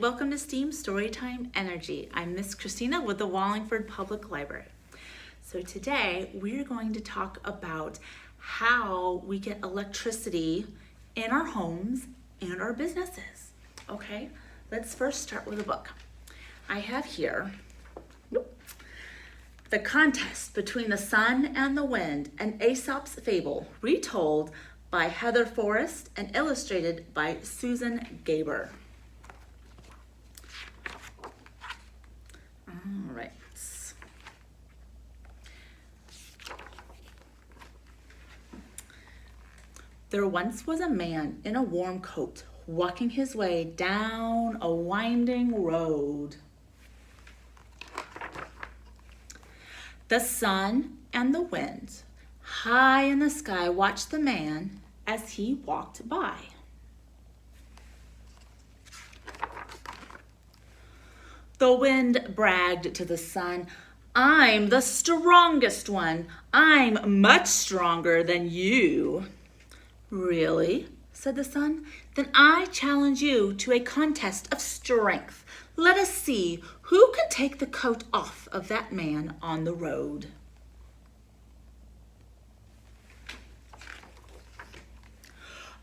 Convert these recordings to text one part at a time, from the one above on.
welcome to STEAM Storytime Energy. I'm Miss Christina with the Wallingford Public Library. So today we're going to talk about how we get electricity in our homes and our businesses. Okay, let's first start with a book. I have here The Contest Between the Sun and the Wind, an Aesop's Fable, retold by Heather Forrest and illustrated by Susan Gaber. All right. There once was a man in a warm coat walking his way down a winding road. The sun and the wind, high in the sky, watched the man as he walked by. The wind bragged to the sun, "I'm the strongest one. I'm much stronger than you." "Really?" said the sun. "Then I challenge you to a contest of strength. Let us see who can take the coat off of that man on the road."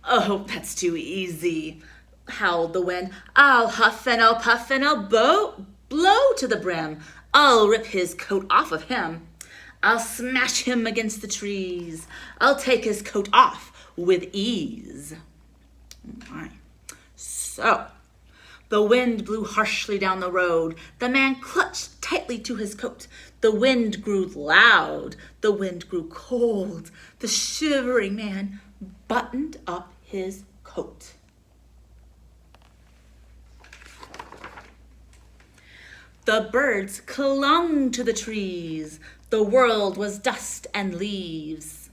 "Oh, that's too easy," howled the wind. "I'll huff and I'll puff and I'll blow to the brim. I'll rip his coat off of him. I'll smash him against the trees. I'll take his coat off with ease." All right. So the wind blew harshly down the road. The man clutched tightly to his coat. The wind grew loud. The wind grew cold. The shivering man buttoned up his coat. The birds clung to the trees. The world was dust and leaves.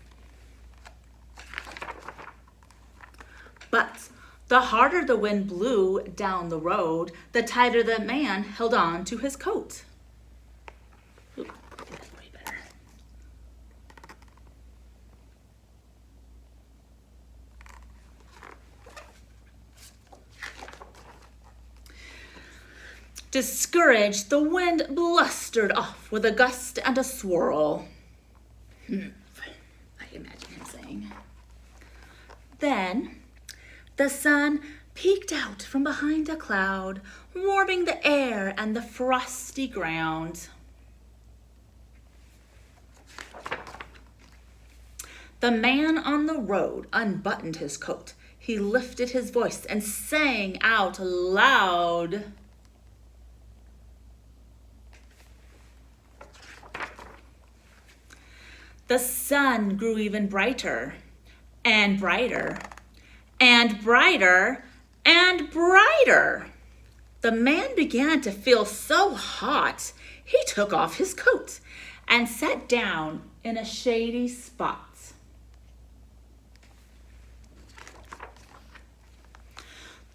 But the harder the wind blew down the road, the tighter the man held on to his coat. Ooh, that's way better. Discouraged, the wind blustered off with a gust and a swirl. I imagine him saying. Then the sun peeked out from behind a cloud, warming the air and the frosty ground. The man on the road unbuttoned his coat. He lifted his voice and sang out loud. The sun grew even brighter and brighter and brighter and brighter. The man began to feel so hot, he took off his coat and sat down in a shady spot.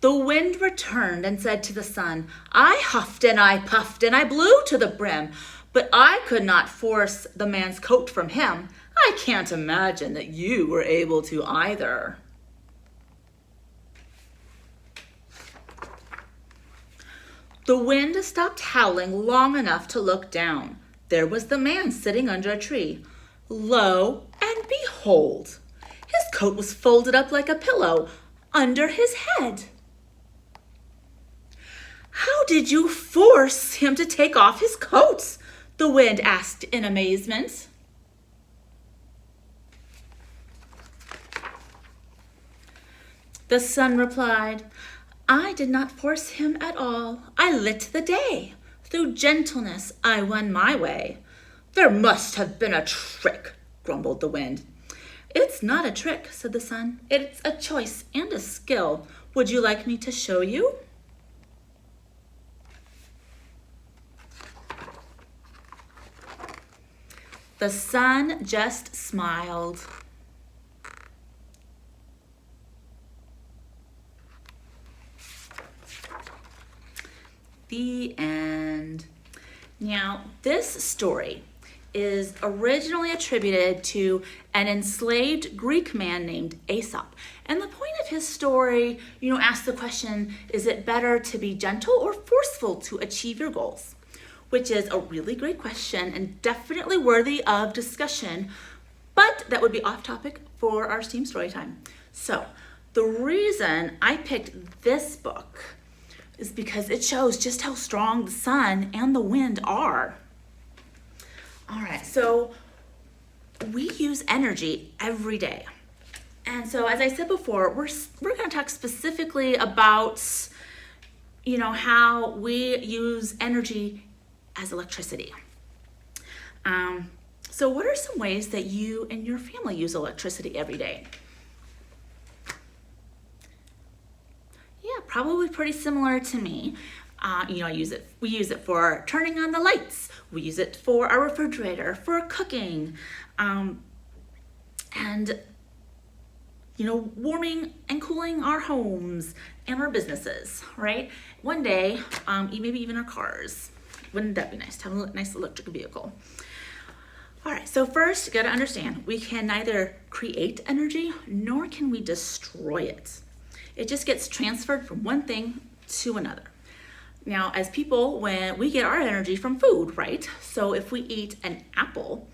The wind returned and said to the sun, "I huffed and I puffed and I blew to the brim, but I could not force the man's coat from him. I can't imagine that you were able to either." The wind stopped howling long enough to look down. There was the man sitting under a tree. Lo and behold, his coat was folded up like a pillow under his head. "How did you force him to take off his coat?" the wind asked in amazement. The sun replied, "I did not force him at all. I lit the day. Through gentleness I won my way." "There must have been a trick," grumbled the wind. "It's not a trick," said the sun. "It's a choice and a skill. Would you like me to show you?" The sun just smiled. The end. Now, this story is originally attributed to an enslaved Greek man named Aesop. And the point of his story, asks the question, is it better to be gentle or forceful to achieve your goals? Which is a really great question and definitely worthy of discussion, but that would be off topic for our STEAM story time. So the reason I picked this book is because it shows just how strong the sun and the wind are. All right, so we use energy every day. And so as I said before, we're going to talk specifically about, how we use energy as electricity. So what are some ways that you and your family use electricity every day? Yeah, probably pretty similar to me. We use it for turning on the lights. We use it for our refrigerator, for cooking, and warming and cooling our homes and our businesses, right? One day, maybe even our cars. Wouldn't that be nice to have a nice electric vehicle? All right, so first, you gotta understand, we can neither create energy nor can we destroy it. It just gets transferred from one thing to another. Now, as people, when we get our energy from food, right? So if we eat an apple,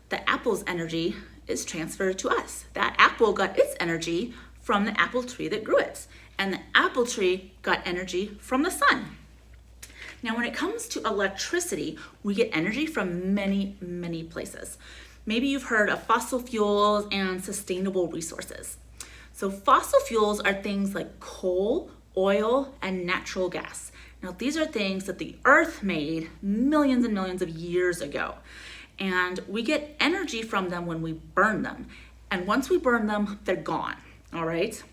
the apple's energy is transferred to us. That apple got its energy from the apple tree that grew it. And the apple tree got energy from the sun. Now, when it comes to electricity, we get energy from many, many places. Maybe you've heard of fossil fuels and sustainable resources. So fossil fuels are things like coal, oil, and natural gas. Now, these are things that the earth made millions and millions of years ago. And we get energy from them when we burn them. And once we burn them, they're gone, all right?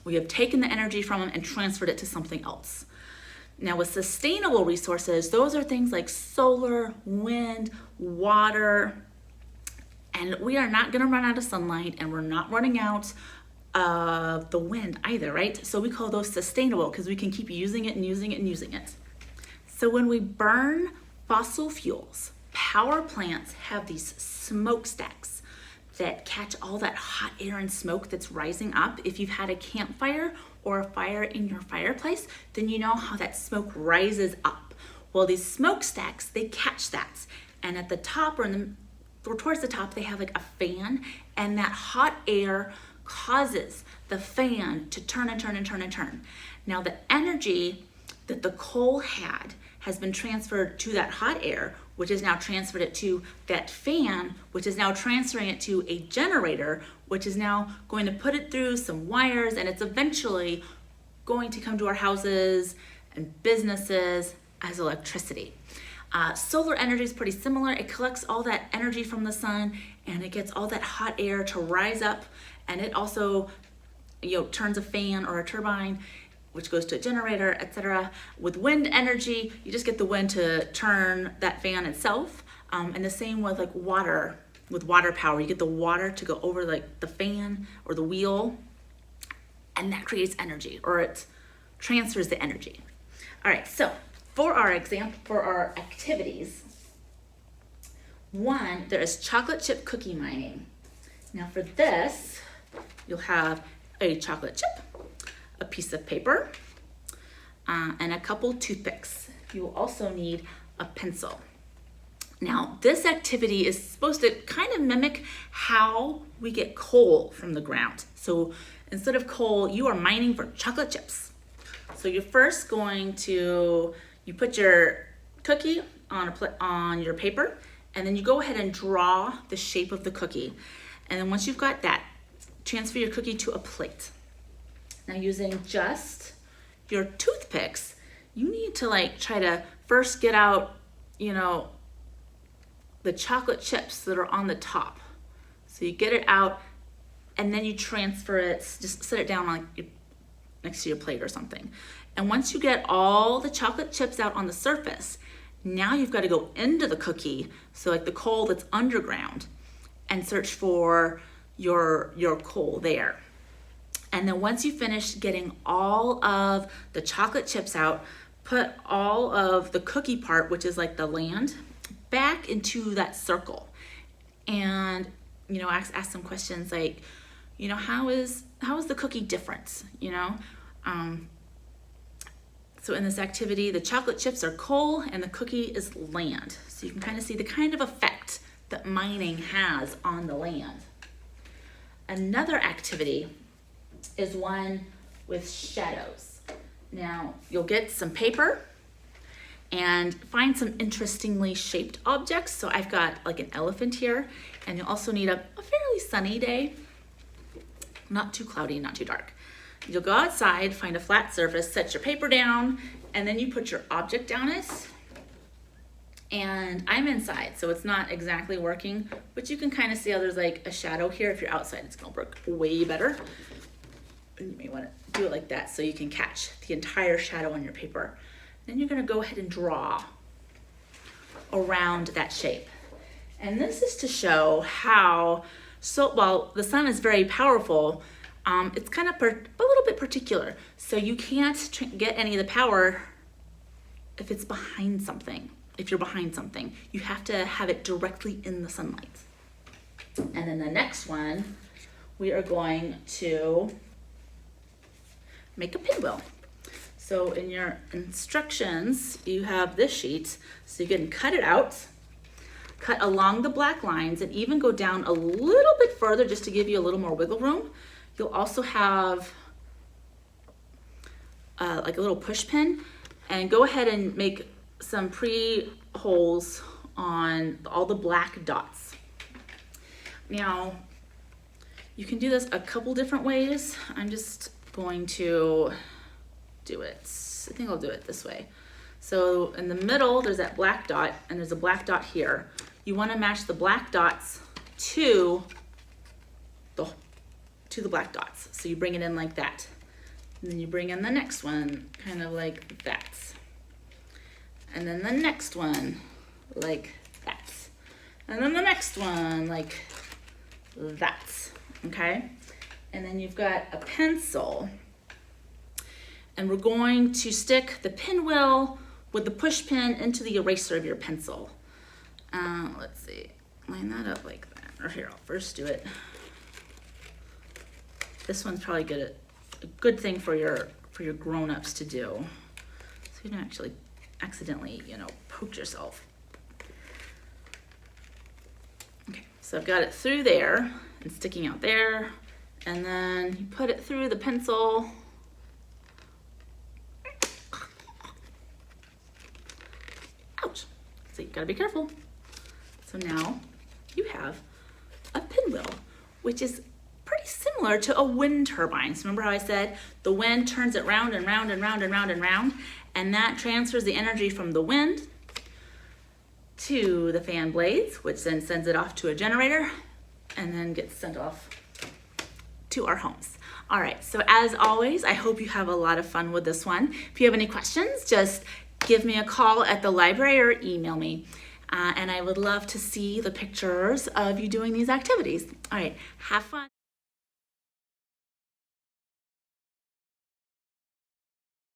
We have taken the energy from them and transferred it to something else. Now, with sustainable resources, those are things like solar, wind, water, and we are not gonna run out of sunlight, and we're not running out of the wind either, right? So we call those sustainable because we can keep using it and using it and using it. So when we burn fossil fuels, power plants have these smokestacks that catch all that hot air and smoke that's rising up. If you've had a campfire or a fire in your fireplace, then you know how that smoke rises up. Well, these smokestacks, they catch that. And at the top or towards the top, they have like a fan, and that hot air causes the fan to turn and turn and turn and turn. Now, the energy that the coal had has been transferred to that hot air, which has now transferred it to that fan, which is now transferring it to a generator, which is now going to put it through some wires, and it's eventually going to come to our houses and businesses as electricity. Solar energy is pretty similar. It collects all that energy from the sun, and it gets all that hot air to rise up, and it also turns a fan or a turbine, which goes to a generator, etc. With wind energy, you just get the wind to turn that fan itself. And the same with like water, with water power, you get the water to go over like the fan or the wheel, and that creates energy, or it transfers the energy. All right, so for our activities, one, there is chocolate chip cookie mining. Now for this, you'll have a chocolate chip, a piece of paper, and a couple toothpicks. You will also need a pencil. Now, this activity is supposed to kind of mimic how we get coal from the ground. So instead of coal, you are mining for chocolate chips. So you're first going to, you put your cookie on your paper, and then you go ahead and draw the shape of the cookie. And then once you've got that, transfer your cookie to a plate. Now, using just your toothpicks, you need to try to first get out, the chocolate chips that are on the top. So you get it out, and then you transfer it, just set it down next to your plate or something. And once you get all the chocolate chips out on the surface, now you've got to go into the cookie, so like the coal that's underground, and search for your coal there. And then once you finish getting all of the chocolate chips out, put all of the cookie part, which is like the land, back into that circle. and, you know, ask some questions like, you know, how is the cookie different, you know? So in this activity, the chocolate chips are coal and the cookie is land. So you can kind of see the kind of effect that mining has on the land. Another activity is one with shadows. Now, you'll get some paper and find some interestingly shaped objects. So I've got like an elephant here, and you'll also need a fairly sunny day, not too cloudy, not too dark. You'll go outside, find a flat surface, set your paper down, and then you put your object down it. And I'm inside, so it's not exactly working, but you can kind of see how there's like a shadow here. If you're outside, it's gonna work way better. And you may want to do it like that so you can catch the entire shadow on your paper. Then you're gonna go ahead and draw around that shape. And this is to show how, so while the sun is very powerful, it's kind of a little bit particular. So you can't get any of the power if it's behind something. If you're behind something, you have to have it directly in the sunlight. And then the next one, we are going to make a pinwheel. So in your instructions, you have this sheet, so you can cut it out, cut along the black lines, and even go down a little bit further just to give you a little more wiggle room. You'll also have like a little push pin, and go ahead and make some pre-holes on all the black dots. Now, you can do this a couple different ways. I'm just going to do it, I think I'll do it this way. So in the middle, there's that black dot, and there's a black dot here. You want to match the black dots to the black dots. So you bring it in like that. And then you bring in the next one, kind of like that. And then the next one, like that. And then the next one, like that, okay? And then you've got a pencil. And we're going to stick the pinwheel with the push pin into the eraser of your pencil. Let's see, line that up like that. Or here, I'll first do it. This one's probably a good thing for your grown-ups to do, so you don't actually accidentally, you know, poke yourself. Okay, so I've got it through there and sticking out there, and then you put it through the pencil. Ouch! So you've got to be careful. So now you have a pinwheel, which is pretty similar to a wind turbine. So remember how I said the wind turns it round and round and round and round and round, and that transfers the energy from the wind to the fan blades, which then sends it off to a generator and then gets sent off to our homes. All right, so as always, I hope you have a lot of fun with this one. If you have any questions, just give me a call at the library or email me. And I would love to see the pictures of you doing these activities. All right, have fun.